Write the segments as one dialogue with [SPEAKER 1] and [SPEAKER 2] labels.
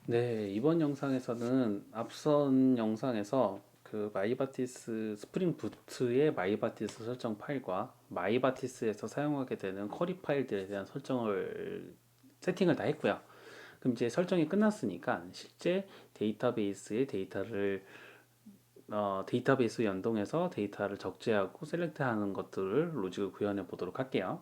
[SPEAKER 1] 네, 이번 영상에서는 앞선 영상에서 그 마이바티스 스프링 부트의 마이바티스 설정 파일과 마이바티스에서 사용하게 되는 쿼리 파일들에 대한 설정을 세팅을 다 했고요. 그럼 이제 설정이 끝났으니까 실제 데이터베이스의 데이터베이스 연동해서 데이터를 적재하고 셀렉트하는 것들을 로직을 구현해 보도록 할게요.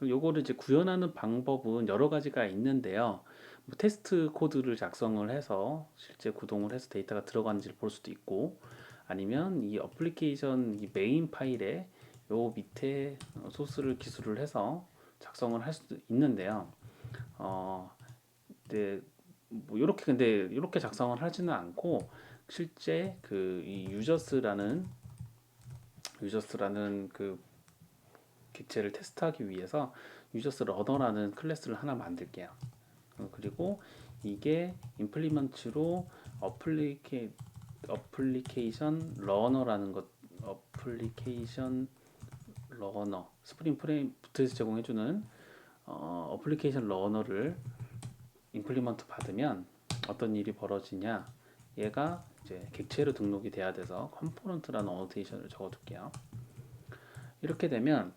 [SPEAKER 1] 요거를 이제 구현하는 방법은 여러 가지가 있는데요. 뭐 테스트 코드를 작성을 해서 실제 구동을 해서 데이터가 들어가는지를 볼 수도 있고, 아니면 이 어플리케이션 이 메인 파일에 요 밑에 소스를 기술을 해서 작성을 할 수도 있는데요. 어, 네, 뭐 이렇게 근데 이렇게 작성을 하지는 않고 실제 그 이 유저스라는 그 객체를 테스트하기 위해서 유저스 러너라는 클래스를 하나 만들게요. 그리고 이게 임플리먼트로 어플리케 어플리케이션 러너라는 것 어플리케이션 러너 스프링 프레임부터에서 제공해주는 어플리케이션 러너를 임플리먼트 받으면 어떤 일이 벌어지냐, 얘가 이제 객체로 등록이 돼야 돼서 컴포넌트라는 어노테이션을 적어둘게요. 이렇게 되면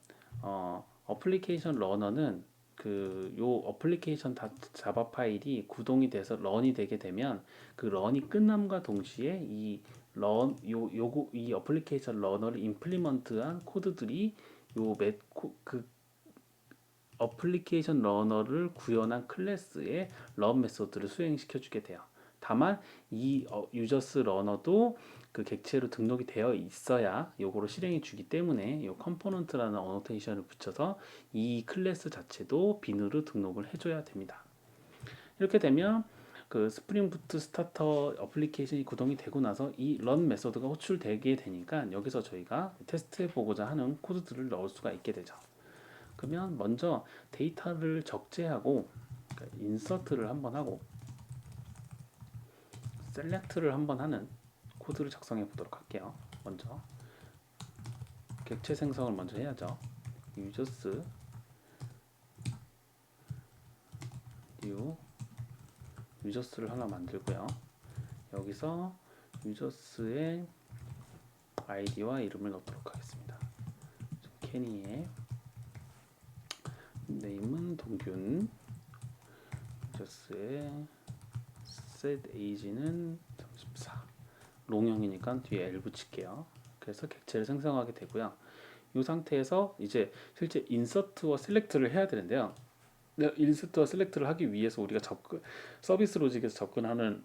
[SPEAKER 1] 어플리케이션 러너는 그 요 어플리케이션 자바 파일이 구동이 돼서 런이 되게 되면 그 런이 끝남과 동시에 이 어플리케이션 러너를 임플리먼트한 코드들이 그 어플리케이션 러너를 구현한 클래스의 런 메소드를 수행시켜 주게 돼요. 다만 이 유저스 러너도 그 객체로 등록이 되어 있어야 요거를 실행해 주기 때문에 요 컴포넌트라는 어노테이션을 붙여서 이 클래스 자체도 비누로 등록을 해줘야 됩니다. 이렇게 되면 그 스프링 부트 스타터 어플리케이션이 구동이 되고 나서 이 런 메소드가 호출되게 되니까 여기서 저희가 테스트해 보고자 하는 코드들을 넣을 수가 있게 되죠. 그러면 먼저 데이터를 적재하고 그러니까 인서트를 한번 하고 셀렉트를 한번 하는 코드를 작성해 보도록 할게요. 먼저 객체 생성을 먼저 해야죠. 유저스 뉴 유저스를 하나 만들고요. 여기서 유저스의 아이디와 이름을 넣도록 하겠습니다. 케니의 네임은 동균, 유저스의 set age는 34, 롱형이니까 뒤에 L 붙일게요. 그래서 객체를 생성하게 되고요. 이 상태에서 이제 실제 인서트와 셀렉트를 해야 되는데요. 인서트와 셀렉트를 하기 위해서 우리가 서비스 로직에서 접근하는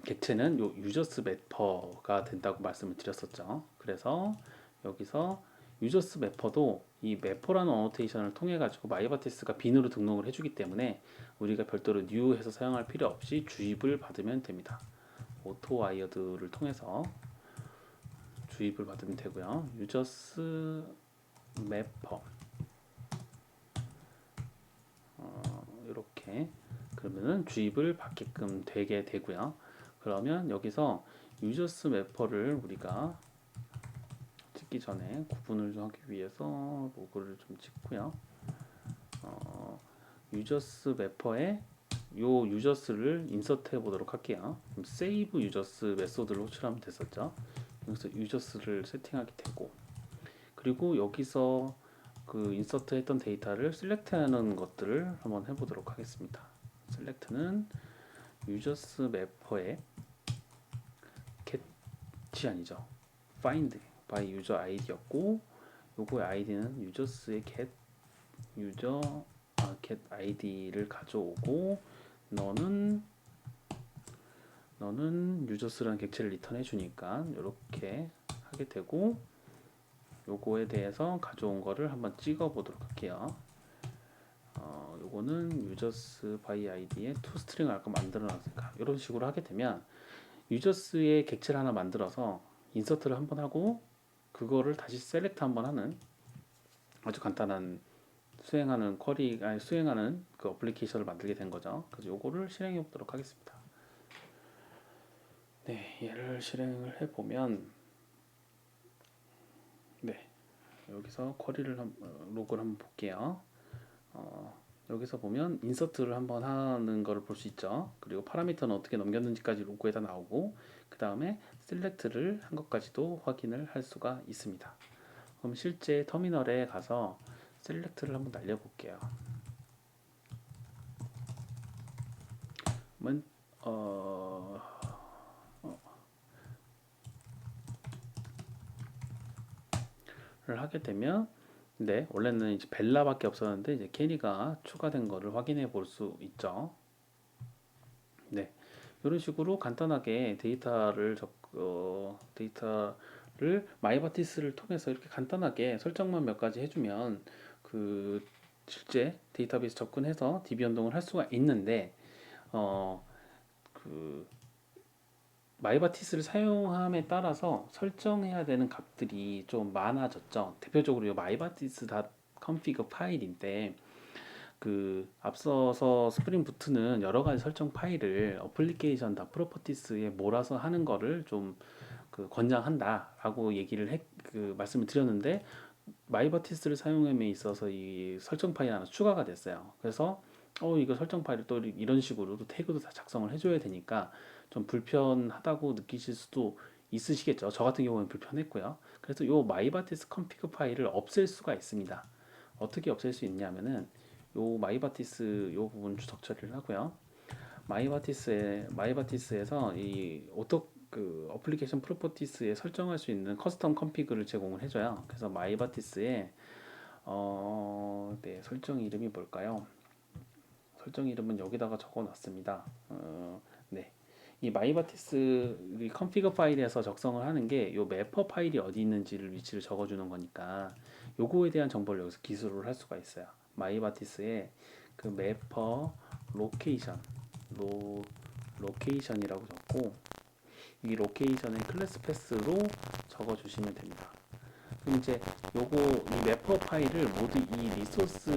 [SPEAKER 1] 객체는 요 유저스 매퍼가 된다고 말씀을 드렸었죠. 그래서 여기서 유저스 매퍼도 이 매퍼라는 어노테이션을 통해 가지고 마이바티스가 빈으로 등록을 해주기 때문에 우리가 별도로 new 해서 사용할 필요 없이 주입을 받으면 됩니다. 오토 와이어드를 통해서 주입을 받으면 되고요. 유저스 매퍼 이렇게 그러면은 주입을 받게끔 되게 되고요. 그러면 여기서 유저스 매퍼를 우리가 찍기 전에 구분을 좀 하기 위해서 로그를 좀 찍고요. 유저스 매퍼에 요 유저스를 인서트 해 보도록 할게요. 그럼 세이브 유저스 메소드를 호출하면 됐었죠. 여기서 유저스를 세팅하게 되고, 그리고 여기서 그 인서트 했던 데이터를 셀렉트하는 것들을 한번 해보도록 하겠습니다. 셀렉트는 유저스 매퍼에 get이 아니죠. find by user id였고, 요거의 id는 유저스의 get id를 가져오고, 너는 유저스라는 객체를 리턴해 주니까 이렇게 하게 되고, 요거에 대해서 가져온 거를 한번 찍어 보도록 할게요. 요거는 유저스 by id에 toString을 아까 만들어 놨으니까 이런 식으로 하게 되면 유저스의 객체를 하나 만들어서 인서트를 한번 하고 그거를 다시 셀렉트 한번 하는 아주 간단한 수행하는 그 어플리케이션을 만들게 된 거죠. 그래서 요거를 실행해 보도록 하겠습니다. 네, 얘를 실행을 해 보면 네, 여기서 로그를 한번 볼게요. 여기서 보면 인서트를 한번 하는 거를 볼 수 있죠. 그리고 파라미터는 어떻게 넘겼는지까지 로그에다 나오고, 그 다음에 셀렉트를 한 것까지도 확인을 할 수가 있습니다. 그럼 실제 터미널에 가서 셀렉트를 한번 날려볼게요. 그러면 를 하게 되면, 네, 원래는 이제 벨라밖에 없었는데 이제 케니가 추가된 거를 확인해 볼 수 있죠. 네, 이런 식으로 간단하게 데이터를 마이바티스를 통해서 이렇게 간단하게 설정만 몇 가지 해주면 그 실제 데이터베이스 접근해서 DB 연동을 할 수가 있는데, 어, 그 마이바티스를 사용함에 따라서 설정해야 되는 값들이 좀 많아졌죠. 대표적으로 이 마이바티스.config 파일인데, 그 앞서서 스프링 부트는 여러 가지 설정 파일을 어플리케이션 다 프로퍼티스에 몰아서 하는 거를 좀 그 권장한다라고 그 말씀을 드렸는데, 마이버티스를 사용함에 있어서 이 설정 파일이 하나 추가가 됐어요. 그래서 이거 설정 파일을 또 이런 식으로 또 태그도 다 작성을 해줘야 되니까 좀 불편하다고 느끼실 수도 있으시겠죠. 저 같은 경우는 불편했고요. 그래서 요 마이바티스 컨피그 파일을 없앨 수가 있습니다. 어떻게 없앨 수 있냐면은 요 마이바티스 요 부분 주석 처리를 하고요. 마이바티스에서 이 오토 그 어플리케이션 프로퍼티스에 설정할 수 있는 커스텀 컨피그를 제공을 해줘요. 그래서 마이바티스에 네, 설정 이름이 뭘까요? 설정 이름은 여기다가 적어놨습니다. 네, 이 마이바티스 이 컨피그 파일에서 작성을 하는 게 요 매퍼 파일이 어디 있는지를 위치를 적어주는 거니까 요거에 대한 정보를 여기서 기술을 할 수가 있어요. 마이바티스에 그 매퍼 로케이션 로케이션이라고 적고, 이 로케이션의 클래스 패스로 적어주시면 됩니다. 그럼 이제 이 매퍼 파일을 모두 이 리소스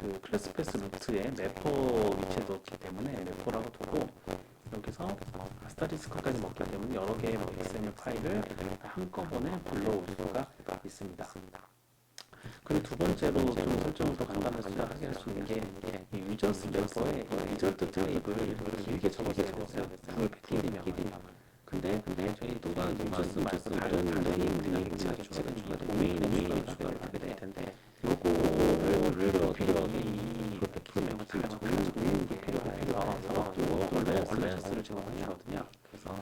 [SPEAKER 1] 그 클래스 패스 루트에 매퍼 위치에 넣었기 때문에 매퍼라고 두고, 여기서 아스타리스크까지 먹기 때문에 여러 개의 XML 파일을 한꺼번에 불러올 수가 있습니다. 그리고 두 번째로 좀 설정을 더 간단하게 할 수 있는 게 이 유저스 멤버의 리절트 테이블을 길게 적었어요. 방을 패키지명을. 근데 저희 또가 유저스 말고 다른 네임이나 객체가 추가된 도메인에 추가를 하게 될 텐데, 요거를 필요하게 이 패키지명을 다 적는 게 필요해서 원래 SS를 제공하거든요.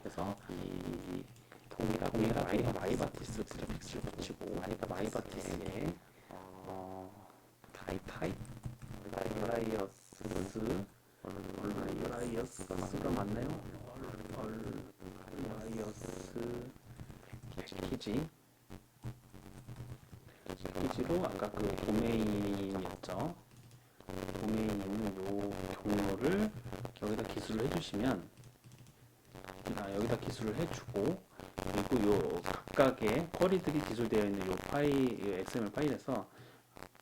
[SPEAKER 1] 그래서 이 동일하게 마이바티스 프리픽스를 붙이고 마이바티스에 타입 얼라이어스가 맞나요? 얼라이어스 패키지로 아까 그 도메인이었죠. 도메인 있는 요 경로를 여기다 기술을 해주시면, 여기다 기술을 해주고, 그리고 요 각각의 쿼리들이 기술되어 있는 요 XML 파일에서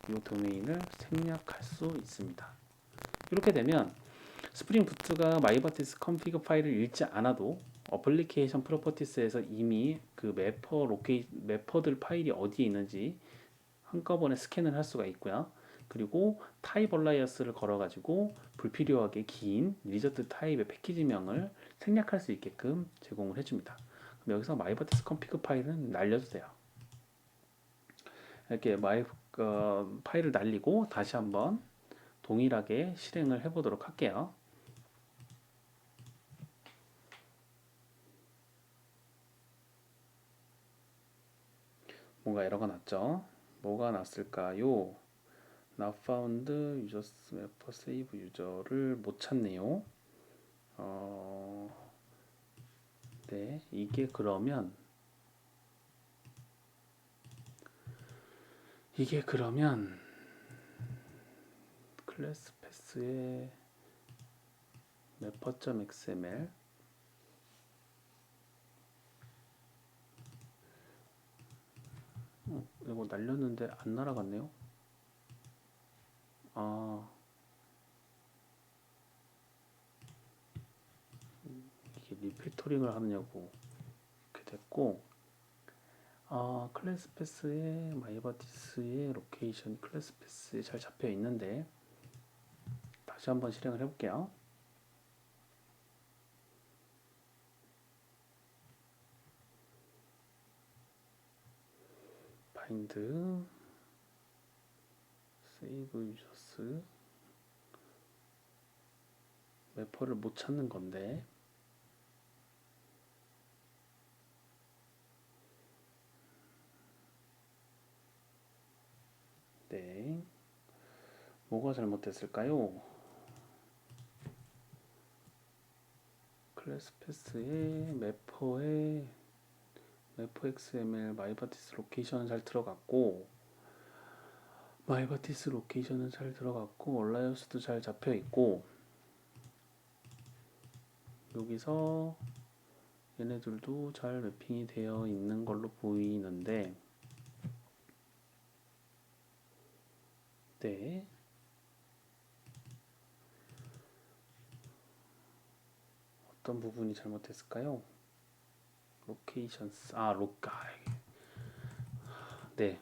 [SPEAKER 1] 이 도메인을 생략할 수 있습니다. 이렇게 되면 스프링 부트가 마이바티스 컨피그 파일을 읽지 않아도 어플리케이션 프로퍼티스에서 이미 그 매퍼들 파일이 어디에 있는지 한꺼번에 스캔을 할 수가 있고요. 그리고 타입 얼라이어스를 걸어가지고 불필요하게 긴 리저트 타입의 패키지명을 생략할 수 있게끔 제공을 해줍니다. 그럼 여기서 마이바티스 컨피그 파일은 날려주세요. 이렇게 파일을 날리고 다시 한번 동일하게 실행을 해보도록 할게요. 뭔가 에러가 났죠? 뭐가 났을까요? Not found users map save user를 못 찾네요. 네, 이게 그러면 클래스 패스의 mapper.xml 이거 날렸는데 안 날아갔네요. 이게 리필터링을 하느냐고 이렇게 됐고, 클래스 패스에 마이바티스의 로케이션 클래스 패스에 잘 잡혀 있는데 다시 한번 실행을 해볼게요. 바인드 세이브 유저스 매퍼를 못 찾는 건데 네 뭐가 잘못됐을까요? 클래스 패스에 매퍼 XML 마이바티스 로케이션은 잘 들어갔고 마이바티스 로케이션은 잘 들어갔고 얼라이언스도 잘 잡혀 있고 여기서 얘네들도 잘 매핑이 되어 있는 걸로 보이는데 네 어떤 부분이 잘못됐을까요? 로케이션스 네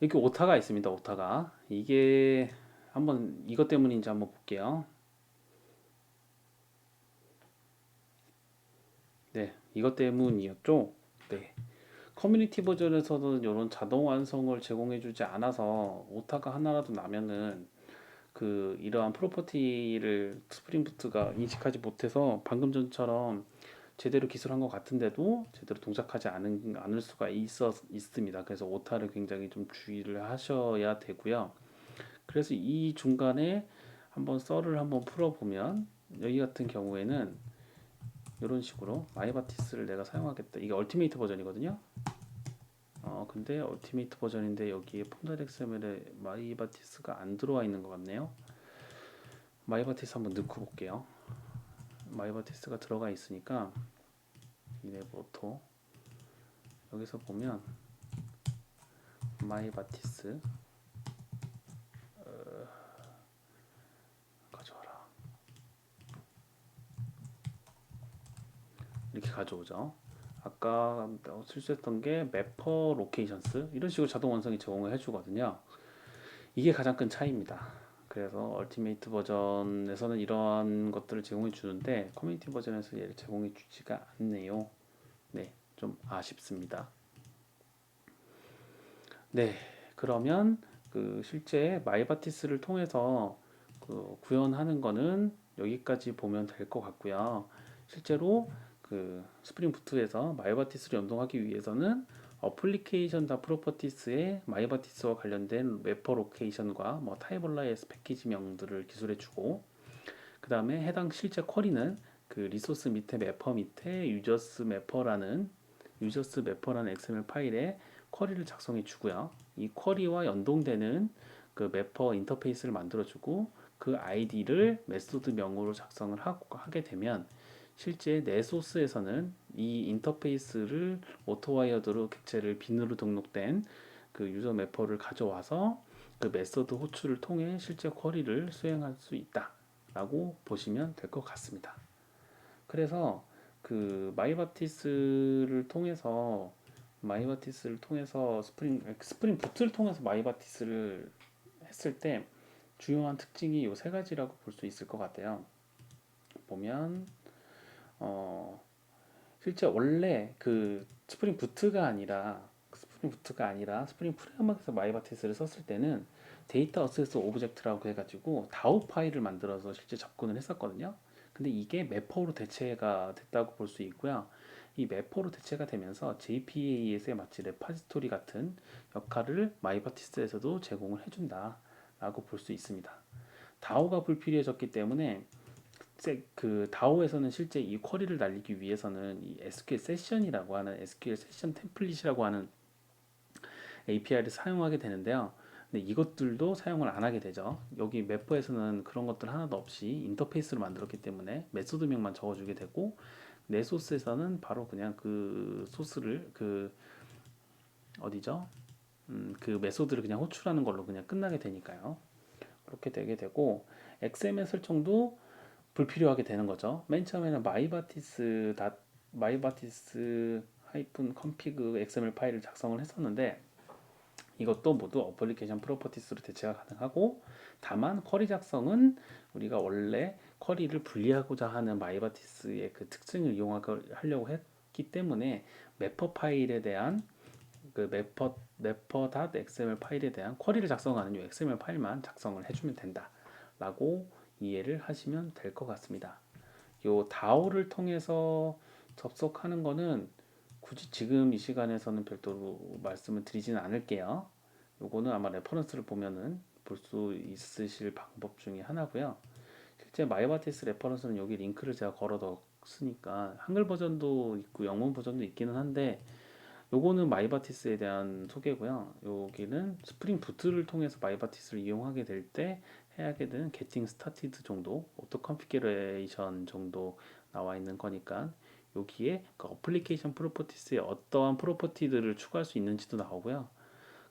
[SPEAKER 1] 이렇게 오타가 있습니다. 오타가 이게 한번 이것 때문인지 한번 볼게요. 네 이것 때문이었죠. 네 커뮤니티 버전에서는 이런 자동 완성을 제공해주지 않아서 오타가 하나라도 나면은 그 이러한 프로퍼티를 스프링 부트가 인식하지 못해서 방금 전처럼 제대로 기술한 것 같은데도 제대로 동작하지 않을 수가 있습니다. 그래서 오타를 굉장히 좀 주의를 하셔야 되고요. 그래서 이 중간에 한번 썰을 한번 풀어보면 여기 같은 경우에는 이런 식으로 마이바티스를 내가 사용하겠다. 이게 얼티메이트 버전이거든요. 근데 얼티메이트 버전인데 여기에 폼닷 XML에 마이바티스가 안 들어와 있는 것 같네요. 마이바티스 한번 넣고 볼게요. 마이바티스가 들어가 있으니까 이네브 오토 여기서 보면 마이바티스 가져와라 이렇게 가져오죠. 아까 실수했던 게 매퍼 로케이션스 이런 식으로 자동 완성이 제공을 해주거든요. 이게 가장 큰 차이입니다. 그래서 얼티메이트 버전에서는 이러한 것들을 제공해 주는데 커뮤니티 버전에서 얘를 제공해 주지가 않네요. 네, 좀 아쉽습니다. 네, 그러면 그 실제 마이바티스를 통해서 그 구현하는 거는 여기까지 보면 될 것 같고요. 실제로 그 스프링 부트에서 마이바티스를 연동하기 위해서는 어플리케이션 다 프로퍼티스에 마이바티스와 관련된 매퍼 로케이션과 뭐 타이블라이에서 패키지명들을 기술해주고 그 다음에 해당 실제 쿼리는 그 리소스 밑에 매퍼 밑에 유저스 매퍼라는 XML 파일에 쿼리를 작성해 주고요. 이 쿼리와 연동되는 그 매퍼 인터페이스를 만들어 주고 그 아이디를 메소드 명으로 작성을 하게 되면 실제 내 소스에서는 이 인터페이스를 오토와이어드로 객체를 빈으로 등록된 그 유저 매퍼를 가져와서 그 메소드 호출을 통해 실제 쿼리를 수행할 수 있다라고 보시면 될 것 같습니다. 그래서 그 마이바티스를 통해서 스프링 부트를 통해서 마이바티스를 했을 때 주요한 특징이 요 세 가지라고 볼 수 있을 것 같아요. 보면 어, 실제 원래 그 스프링 프레임워크에서 마이바티스를 썼을 때는 데이터 어세스 오브젝트라고 해가지고 다우 파일을 만들어서 실제 접근을 했었거든요. 근데 이게 매퍼로 대체가 됐다고 볼 수 있고요. 이 매퍼로 대체가 되면서 JPAS의 마치 레파지토리 같은 역할을 마이바티스에서도 제공을 해준다라고 볼 수 있습니다. 다오가 불필요해졌기 때문에 그 다오에서는 실제 이 쿼리를 날리기 위해서는 이 SQL 세션이라고 하는 SQL 세션 템플릿이라고 하는 API를 사용하게 되는데요. 근데 이것들도 사용을 안 하게 되죠. 여기 매퍼에서는 그런 것들 하나도 없이 인터페이스를 만들었기 때문에 메소드명만 적어주게 되고 내 소스에서는 바로 그냥 그 소스를 그 어디죠? 그 메소드를 그냥 호출하는 걸로 그냥 끝나게 되니까요. 그렇게 되게 되고 XML 설정도 불필요하게 되는 거죠. 맨 처음에는 마이바티스 -config XML 파일을 작성을 했었는데 이것도 모두 어플리케이션 프로퍼티스로 대체가 가능하고, 다만 쿼리 작성은 우리가 원래 쿼리를 분리하고자 하는 마이바티스의 그 특징을 이용하려고 했기 때문에 매퍼 파일에 대한 그 매퍼.xml 파일에 대한 쿼리를 작성하는 이 XML 파일만 작성을 해주면 된다라고 이해를 하시면 될 것 같습니다. 요 다오를 통해서 접속하는 거는 굳이 지금 이 시간에서는 별도로 말씀을 드리지는 않을게요. 요거는 아마 레퍼런스를 보면은 볼 수 있으실 방법 중에 하나고요. 실제 마이바티스 레퍼런스는 여기 링크를 제가 걸어뒀으니까 한글 버전도 있고 영문 버전도 있기는 한데, 요거는 마이바티스에 대한 소개고요. 여기는 스프링 부트를 통해서 마이바티스를 이용하게 될 때 해야게 되는 게팅 스타티드 정도, 오토 컨피규레이션 정도 나와 있는 거니까 여기에 그 어플리케이션 프로퍼티스에 어떠한 프로퍼티들을 추가할 수 있는지도 나오고요.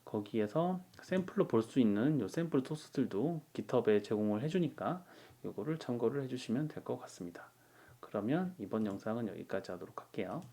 [SPEAKER 1] 거기에서 샘플로 볼 수 있는 요 샘플 소스들도 깃허브에 제공을 해주니까 요거를 참고를 해주시면 될 것 같습니다. 그러면 이번 영상은 여기까지 하도록 할게요.